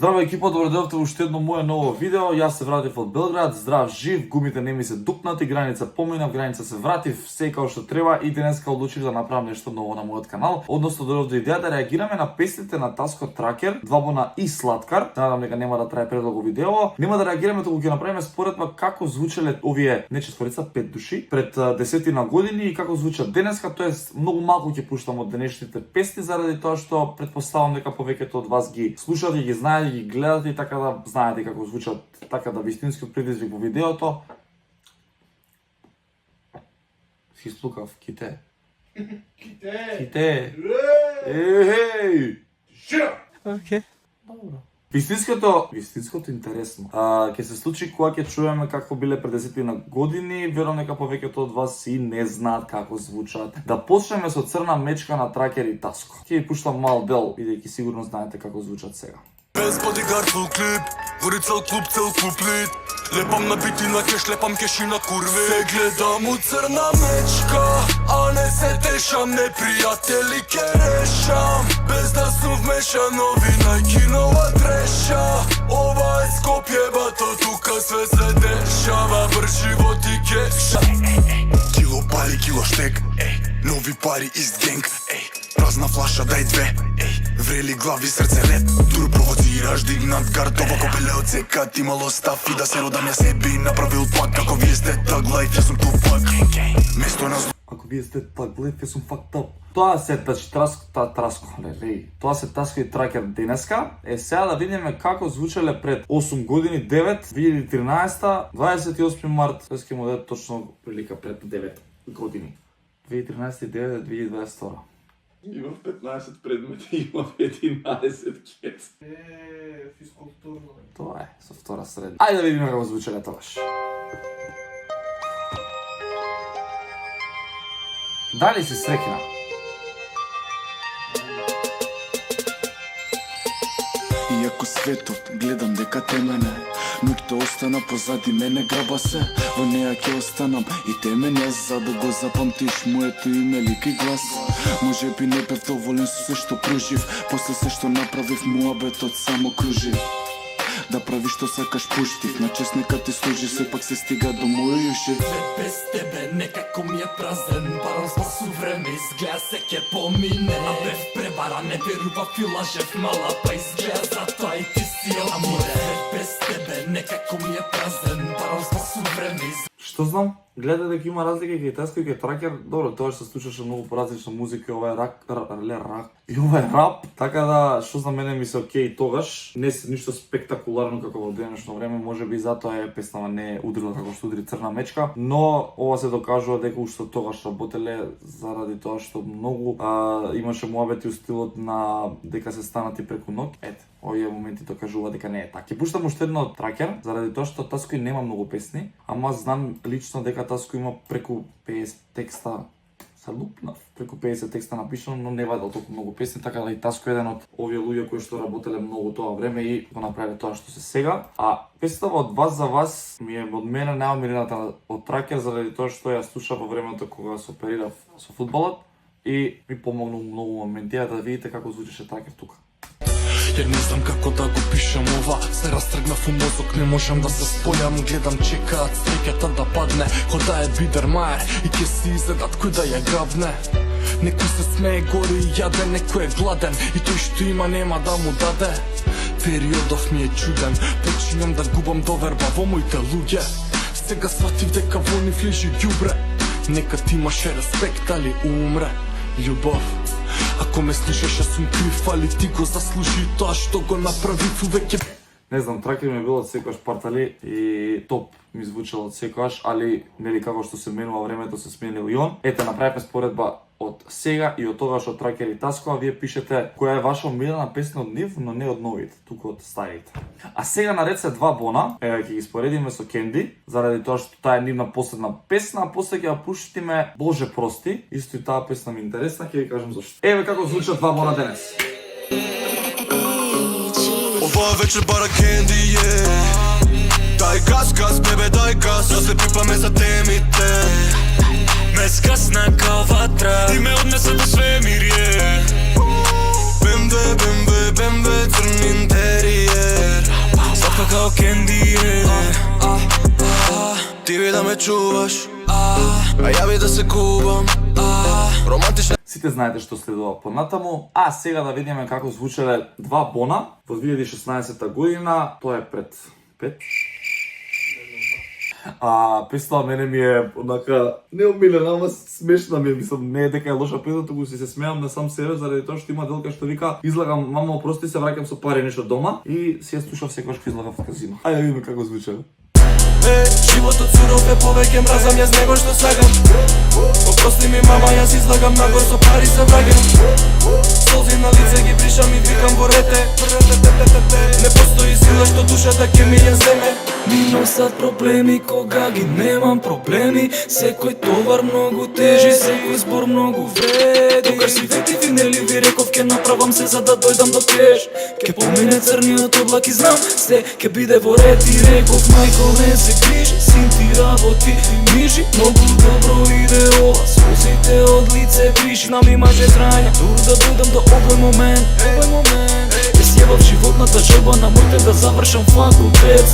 Здраво екипа, добро дојдовте во уште едно мое ново видео. Јас се вратив од Белград, здрав, жив, гумите не ми се дупнати, граница поминав, граница се вратив, се како што треба и денеска одлучив да направам нешто ново на мојот канал. Односно дојдов до идеја да реагираме на песните на Таско Тракер, Двабона и Сладкар. Надам дека нема да трае предолго видео. Нема да реагираме, туку ќе направиме споредба како звучеле овие не четворица, 5 души пред 10 години и како звучат денеска, тоест многу малку ќе пуштам од денешните песни заради тоа што претпоставам дека повеќето од вас ги слушате и ги знаете, ги гледате и така да знаете како звучат, така да вистинскиот предизвик во видеото. Си сплукав, ките. Ките. Еј! Окей. Добро. Вистинското интересно. Ќе се случи кога ќе чуеме како биле пред 10 години, верувам дека повеќето од вас и не знаат како звучат. Да почнеме со Црна мечка на Тракер и Таско. Ќе ви пуштам мал дел, бидејќи сигурно знаете како звучат сега. Без бодигард фул клип, гори цел клуб лид. Лепам на бити на кеш, лепам кеши на курви. Се гледам у Црна мечка, а не се тешам, непријатели ке решам. Без да сум вмешан, новина и кинова треша. Ова е Скопје, бато тука све се дешава. Брз живот и кеш. Кило пари, кило штек, нови пари ист генг, празна флаша, дај две, врели глави, срце реп. Тур провоцираш, дигнат гард, ова копеле од секат. Имало став и да се родам ја себе направил пак. Ако вие сте так лайф, јас сум тупак. Место на Ако вие сте так лайф, јас сум fucked up. Тоа се Тоа се Таско и Тракер денеска. Сега да видиме како звучеле пред 8 години, 9, 2013, 28 март, тоест ќе му даде точно прилика пред 9 години. 2013 и 9, 2022. Имав 15 предмети, имав 11 кец. Физкултурно. Тоа е, со втора средна. Ајде да видиме како звучеле тогаш. Дали се среќна? Иако светот гледам дека темене, ноќта остана позади мене, граба се, во неа ќе останам и темене, за да го запамтиш моето име, лик и глас. Може би не бев доволен со се што прожив, после се што направив муабетот само кружи. Да прави што сакаш пуштив, на чест нека ти служи, сепак се стига до мој уши. Свет без тебе некако ми е празен, барам спасу време, изгледа се ке помине. А бев превара, не верував и лажев мала, па изгледа затоа и ти си аморе. Свет без тебе некако ми е празен, барам спасу време. Што знам? Гледа дека има разлика кај Таско и кај Тракер. Добро, тоа што се слушаше многу поразлична музика, ова е рак. И ова е рап, така да што за мене ми се окей тогаш. Не се ништо спектакуларно како во денешно време, можеби затоа е песнава не удрила како што удри Црна мечка, но ова се докажува дека уште тогаш работеле заради тоа што многу имаше муабети у стилот на дека се станати преку ноќ. Ете, овие моменти докажува дека не е така. Ќе пуштам уште едно од Тракер, заради тоа што Таско и нема многу песни, ама знам лично дека Таско има преку 50 текста, се лупнав, преку 50 текста напишано, но не вадел толку многу песни, така да и Таско е еден од овие луѓе кои што работеле многу тоа време и го направиле тоа што се сега. А песната од вас за вас ми е од мене најомирената од Тракер, заради тоа што ја слушав во времето кога се оперирав со фудбалот и ми помогна многу моменти, да видите како звучеше Тракер тука. Jer ne znam kako da go pišem ova, se rastrgnav u mozok, ne možem da se spoljam. Gledam čekat striketa da padne, ko da je Biedermeier i će si izgledat ko da je gravne. Neko se smeje gori i jade, neko je gladen i to što ima nema da mu dade. Periodov mi je čuden, počinjam da gubam doverba vo mojte luѓе. Сега сватив дека во нив лежи ѓубре, некад имаше респект, али умре љубов. Ако ме слушаш, јас сум крив, али ти го заслужи тоа што го направив увеќе. Не знам, Тракер ми е бил од секојаш партали и топ ми звучал од секојаш, али нели како што се менува времето се сменил и он. Ете, направивме споредба од сега и од тогаш од Тракер и Таско, а вие пишете која е ваша омилена песна од нив, но не од новите, туку од старите. А сега наред се Двабона, ќе ги споредиме со Кенди, заради тоа што таа е нивна последна песна, а после ќе ја пуштиме Боже прости, исто и таа песна ми е интересна, ќе ви кажам зашто. Еве како звучат Двабона денес. Ова вечер бара Кенди е. Дај кас, бебе, дај кас, да се пипаме за темите. Ме скасна као ватра, ти ме однесе до свемир, е. BMW, црн интериер. Slatка kao candy je Ti bi da me čuvaš A ja bi da se kubam Романтична Сите знаете што следува понатаму, а сега да видиме како звучеле два бона во 2016 година, тоа е пред 5. Песната мене ми е онака неомилена, ама смешна ми е, мислам, не е дека е лоша песна, туку си се смеам на сам себе заради тоа што има делка што вика излагам, мамо, прости се, враќам со пари нешто дома и си ја слушав секогаш кога излагам в казино. Ајде да видиме како звучеле. Животот суров е повеќе мразам јас него што сакам Опрости ми мама, јас излагам нагор со пари се враќам Солзи на лице ги бришам и викам во рете Не постои сила што душата ќе ми ја земе Ми носат проблеми кога ги немам проблеми Секој товар многу тежи, секој збор многу вреди Тогаш си ветив и нели ви реков ке направам се за да дојдам до кеш Ке помине црниот облак и знам се ке биде во ред и реков мајко не се грижи, син ти работи и мижи Многу добро иде ова, сузите од лице бриши Нам имаше трања, дур да дојдам до овој момент Јас јебав животната желба на моите да завршам факултет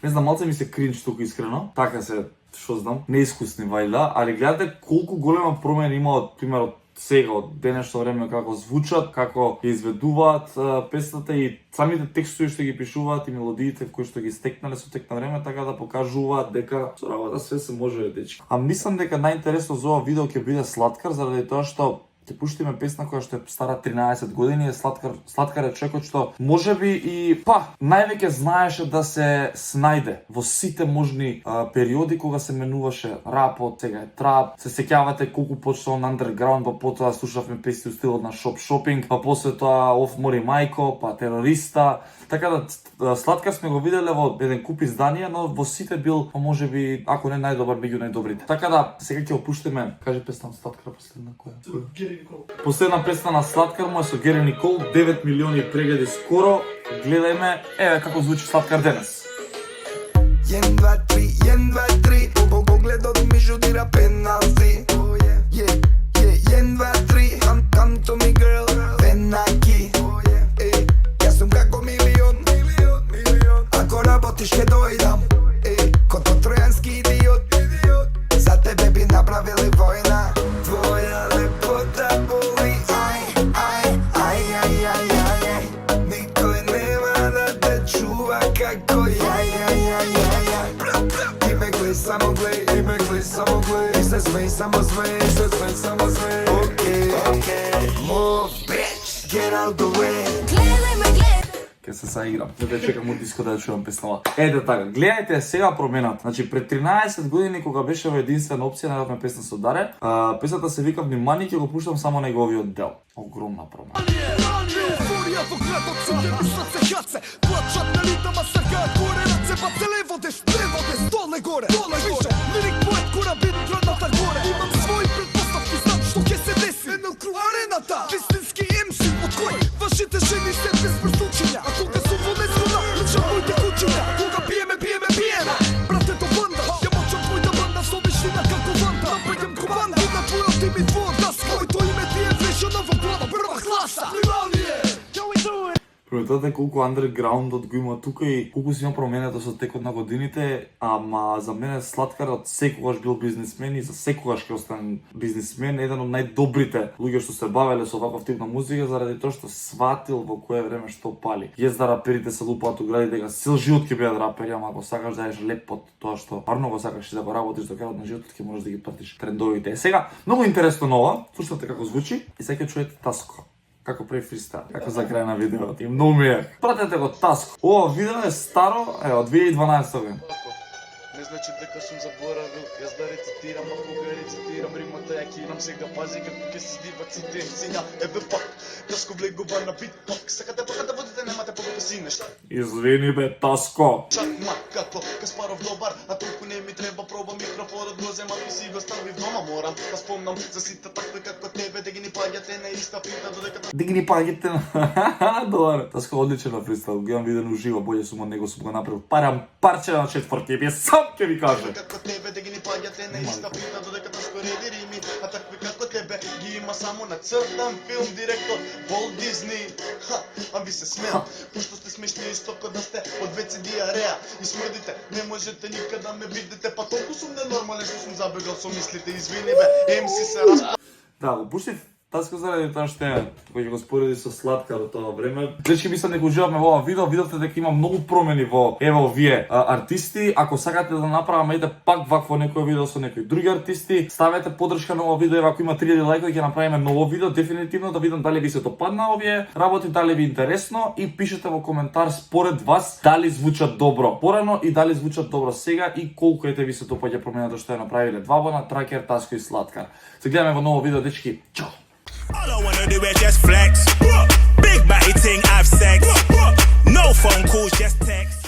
Не знам, малце ми се кринч туку искрено. Така се, што знам, неискусни вајда, али гледате колку голема промена има од пример од сега, од денешно време, како звучат, како ги изведуваат песната и самите текстови што ги пишуваат и мелодиите кои што ги стекнале со тек на време, така да покажуваат дека со работа све се може, дечки. А мислам дека најинтересно за ова видео ќе биде Слаткар, заради тоа што ќе пуштиме песна која што е стара 13 години, е Слаткар е човекот што можеби и највеќе знаеше да се снајде во сите можни периоди кога се менуваше рапот, сега е трап. Се сеќавате колку почнал на андерграунд, па потоа слушавме песни у стилот на Шоп Шопинг, па после тоа Оф Мори Мајко, па Терориста. Така да Слаткар сме го виделе во еден куп изданија, но во сите бил можеби ако не најдобар меѓу најдобрите. Така да сега ќе опуштиме, кажи песна од Слаткар последна која? Последна песна на Слаткар му е со Гери Никол, 9 милиони прегледи скоро. Гледајме, еве како звучи Слаткар денес. 1, 2, 3, 1, 2, 3 По погледот ми жудира пеналти 1, 2, 3 Come to me girl, пенаки Јас сум како милион Ако работиш ке дојдам Кото тројански идиот За тебе би направили војна Твоја лепота боли Никој нема да те чува како Само глеј, само глеј И се смеј, само смеј Окей, move bitch, get out the way Ке се заиграм. Да чекам од диско да ја чувам песнава. Ете така, гледајте сега промената. Значи пред 13 години кога беше во единствена опција најавме песна со Даре, песната се вика Внимание, ќе го пуштам само неговиот дел. Огромна промена. Вистински MC, од кој вашите жени се без прсучиња А кога сум во незгода, личам моите кучиња Кога пиеме, брате до банда Ја мочам твојата банда со вишина како ванта Напаѓам команди на твојот им и твојот даска Моето име ти е вешано во глава, прва класа Внимание! Приметете колку андерграундот го има тука и колку се има променето со текот на годините, ама за мене Слаткар од секогаш бил бизнисмен и за секогаш ќе остане бизнисмен, еден од најдобрите луѓе што се бавеле со ваков тип на музика заради тоа што сватил во кое време што пали. Да раперите се лупаат у гради дека цел живот ќе бидат рапери, ама ако сакаш да еш леп под тоа што парно го сакаш и да го работиш до крајот на животот, ќе можеш да ги пратиш трендовите. Сега, многу интересно нова, слушате како звучи и сега ќе чуете Таско. Како прави фристайл, како за крај на видеото. И многу ми е. Пратете го Таско. Ова видео е старо, од 2012 година. Не значи дека сум заборавил, јас да рецитирам, а кога рецитирам римата ја кирам сега пази како ќе се здива цитенција. Еве пак, Таско влегува на бит пак, сакате пака да водите, немате повеќе си нешта. Извини бе, Таско. Чак мак како Каспаров добар, а толку не ми треба проба микрофонот го земам и си го стави дома морам. Да спомнам за сите такви како тебе, да ги ни паѓате на иста фрита додека Да ги ни паѓате на... Добре. Таско одличен на фристайл, го имам виден уживо, боље сум од него, сум го направил парам парче на четврти, би сам ќе ви каже. Како тебе да ги ни паѓате на иста плита додека тоа скореди рими, а такви како тебе ги има само на цртан филм директор Волт Дизни. А ви се смеам, пошто сте смешни исто како да сте од веце диареа и смрдите, не можете никада ме видите, па толку сум ненормален што сум забегал со мислите, извини бе, MC се распа. Да, го пуштив таска заради тоа што кој ќе го спореди со Слаткар од тоа време. Дечки, мислам дека уживавме во ова видео, видовте дека има многу промени во овие артисти. Ако сакате да направиме иде пак вакво некој видео со некои други артисти, ставете поддршка на ова видео, ако има 3000 лајкови ќе направиме ново видео, дефинитивно да видам дали ви се допадна овие работи, дали ви е интересно и пишете во коментар според вас дали звучат добро порано и дали звучат добро сега и колку ете ви се допаѓа промената што ја направиле Двабона, Тракер, Таско и Слаткар. Се гледаме во ново видео, дечки. Чао! All I wanna do is just flex. Big body ting, have sex. No phone calls, just text.